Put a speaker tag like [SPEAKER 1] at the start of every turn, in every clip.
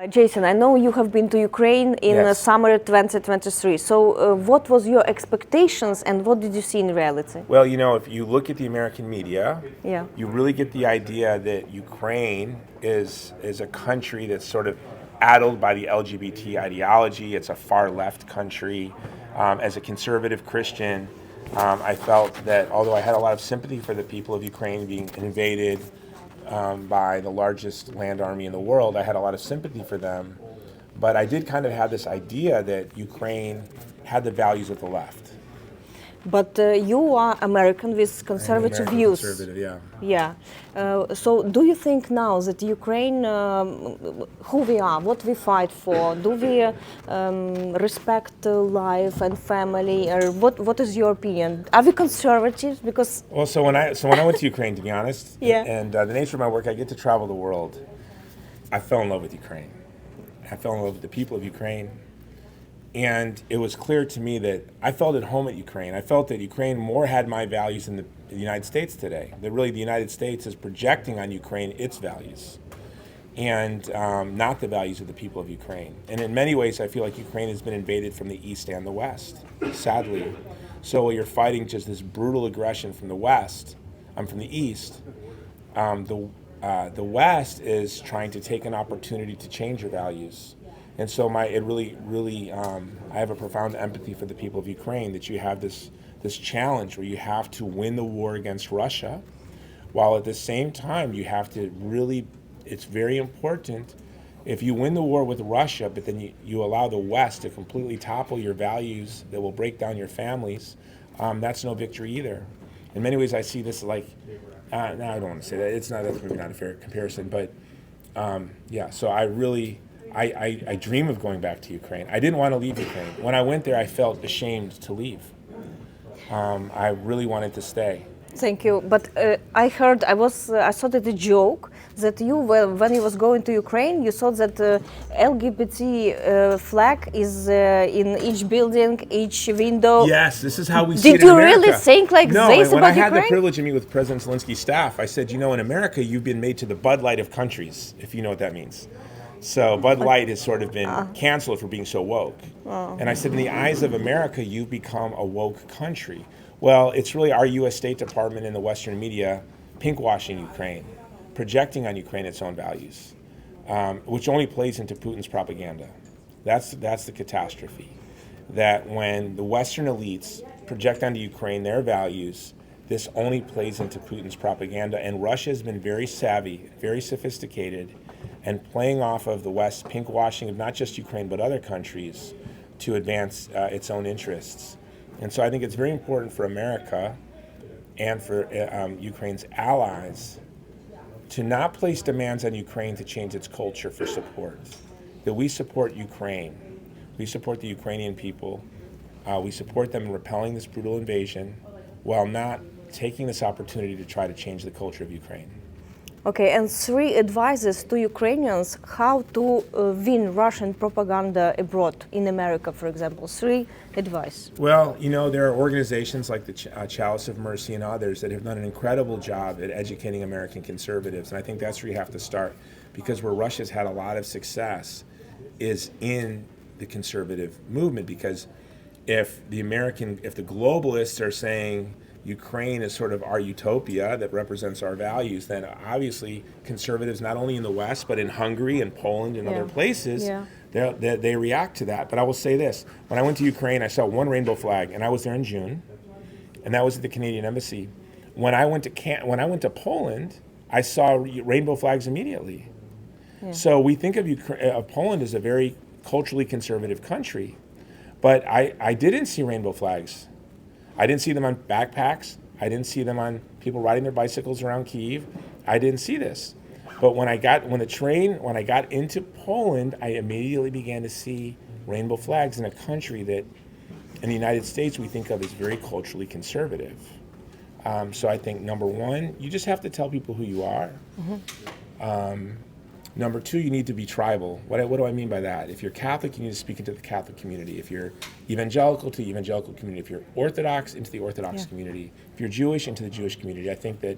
[SPEAKER 1] Jason, I know you have been to Ukraine in
[SPEAKER 2] Yes.
[SPEAKER 1] summer 2023. So, what was your expectations and what did you see in reality?
[SPEAKER 2] Well, if you look at the American media,
[SPEAKER 1] Yeah.
[SPEAKER 2] you really get the idea that Ukraine is a country that's sort of addled by the LGBT ideology. It's a far left country. As a conservative Christian, I felt that although I had a lot of sympathy for the people of Ukraine being invaded by the largest land army in the world, I had a lot of sympathy for them. But I did kind of have this idea that Ukraine had the values of the left.
[SPEAKER 1] But you are American with conservative
[SPEAKER 2] American
[SPEAKER 1] views.
[SPEAKER 2] conservative, yeah.
[SPEAKER 1] Yeah. So, do you think now that Ukraine, who we are, what we fight for, do we respect life and family, or what is your opinion? Are we conservative? Because
[SPEAKER 2] Well, so when I went to Ukraine, to be honest,
[SPEAKER 1] Yeah.
[SPEAKER 2] and the nature of my work, I get to travel the world. I fell in love with Ukraine. I fell in love with the people of Ukraine, and it was clear to me that I felt at home at Ukraine. I felt that Ukraine more had my values than the United States today. That really the United States is projecting on Ukraine its values, and not the values of the people of Ukraine. And in many ways, I feel like Ukraine has been invaded from the east and the west, sadly. So while you're fighting just this brutal aggression from the west, from the east, the West is trying to take an opportunity to change your values. And so I have a profound empathy for the people of Ukraine, that you have this challenge where you have to win the war against Russia, while at the same time you have to really, it's very important, if you win the war with Russia, but then you allow the West to completely topple your values that will break down your families, that's no victory either. In many ways, I see this like, no, I don't want to say that. That's maybe not a fair comparison, but yeah. So I dream of going back to Ukraine. I didn't want to leave Ukraine. When I went there, I felt ashamed to leave. I really wanted to stay.
[SPEAKER 1] Thank you. But I heard, I thought it a joke that you, when you was going to Ukraine, you thought that LGBT flag is in each building, each window.
[SPEAKER 2] Yes, this is how we see
[SPEAKER 1] Did
[SPEAKER 2] it in
[SPEAKER 1] you
[SPEAKER 2] America.
[SPEAKER 1] really think like
[SPEAKER 2] No,
[SPEAKER 1] this
[SPEAKER 2] and when
[SPEAKER 1] about
[SPEAKER 2] I had the
[SPEAKER 1] Ukraine?
[SPEAKER 2] privilege to meet with President Zelensky's staff, I said, in America, you've been made to the Bud Light of countries, if you know what that means. So Bud Light has sort of been canceled for being so woke. And I said, in the eyes of America, you've become a woke country. Well, it's really our U.S. State Department and the Western media pinkwashing Ukraine, projecting on Ukraine its own values, which only plays into Putin's propaganda. That's the catastrophe. That when the Western elites project onto Ukraine their values, this only plays into Putin's propaganda. And Russia has been very savvy, very sophisticated, and playing off of the West's pinkwashing of not just Ukraine but other countries to advance its own interests. And so I think it's very important for America and for Ukraine's allies to not place demands on Ukraine to change its culture for support. That we support Ukraine. We support the Ukrainian people. We support them in repelling this brutal invasion while not taking this opportunity to try to change the culture of Ukraine.
[SPEAKER 1] Okay, and 3 advices to Ukrainians how to win Russian propaganda abroad, in America, for example. 3 advice.
[SPEAKER 2] Well, there are organizations like the Chalice of Mercy and others that have done an incredible job at educating American conservatives. And I think that's where you have to start, because where Russia's had a lot of success is in the conservative movement. Because if the globalists are saying Ukraine is sort of our utopia that represents our values, then obviously conservatives, not only in the West, but in Hungary and Poland and other places, they react to that. But I will say this. When I went to Ukraine, I saw one rainbow flag, and I was there in June, and that was at the Canadian Embassy. When I went to Poland, I saw rainbow flags immediately. Yeah. So we think of Poland as a very culturally conservative country, but I didn't see rainbow flags. I didn't see them on backpacks. I didn't see them on people riding their bicycles around Kyiv. I didn't see this. But when I got into Poland, I immediately began to see rainbow flags in a country that in the United States we think of as very culturally conservative. So I think, number one, you just have to tell people who you are. Number 2, you need to be tribal. What do I mean by that? If you're Catholic, you need to speak into the Catholic community. If you're evangelical, to the evangelical community. If you're Orthodox, into the Orthodox community. If you're Jewish, into the Jewish community. I think that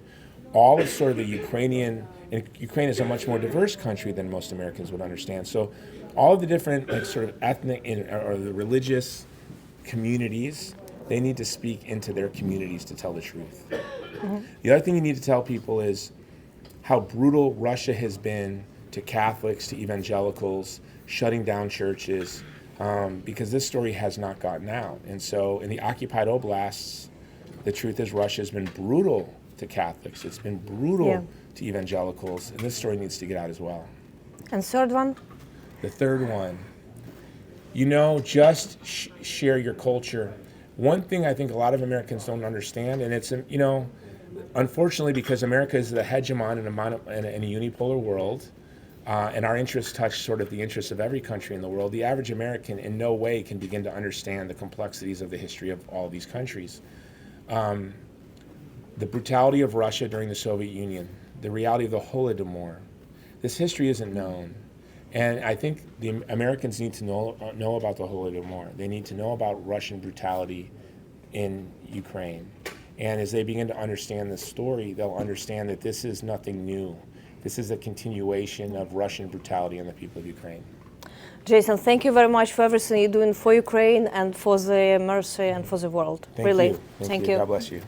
[SPEAKER 2] all of sort of the Ukrainian, and Ukraine is a much more diverse country than most Americans would understand. So all of the different like sort of ethnic or the religious communities, they need to speak into their communities to tell the truth. The other thing you need to tell people is how brutal Russia has been to Catholics, to evangelicals, shutting down churches, because this story has not gotten out. And so in the occupied oblasts, the truth is Russia has been brutal to Catholics. It's been brutal to evangelicals, and this story needs to get out as well.
[SPEAKER 1] And third one?
[SPEAKER 2] The third one, just share your culture. One thing I think a lot of Americans don't understand, and it's, unfortunately, because America is the hegemon in a unipolar world, and our interests touch sort of the interests of every country in the world, the average American in no way can begin to understand the complexities of the history of all these countries. The brutality of Russia during the Soviet Union, the reality of the Holodomor. This history isn't known. And I think the Americans need to know about the Holodomor. They need to know about Russian brutality in Ukraine. And as they begin to understand this story, they'll understand that this is nothing new. This is a continuation of Russian brutality on the people of Ukraine.
[SPEAKER 1] Jason, thank you very much for everything you're doing for Ukraine and for the mercy and for the world.
[SPEAKER 2] Thank
[SPEAKER 1] really.
[SPEAKER 2] you. Thank you. God bless you.